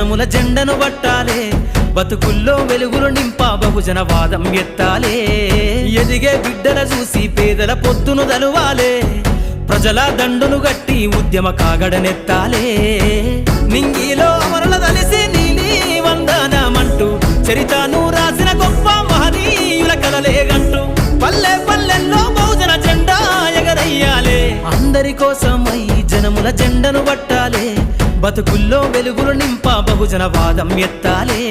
జనముల జెండను పట్టాలే బతుకుల్లో వెలుగులు నింప బహుజన వాదం ఎత్తాలే ఎదిగే బిడ్డల చూసి పేదల పొత్తును దలువాలే ప్రజల దండును గట్టి ఉద్యమ కాగడనెత్తాలే నింగిలో అమరుల దలిసి నీలి వందనమంటూ చరితను రాసిన గొప్ప మహనీయుల కలలేగంటూ పల్లె పల్లెల్లో బహుజన జెండా ఎగరయ్యాలే అందరి కోసమై జనముల జెండను పట్టాలే బతుకుల్లో వెలుగులు నింప బహుజన వాదం ఎత్తాలే।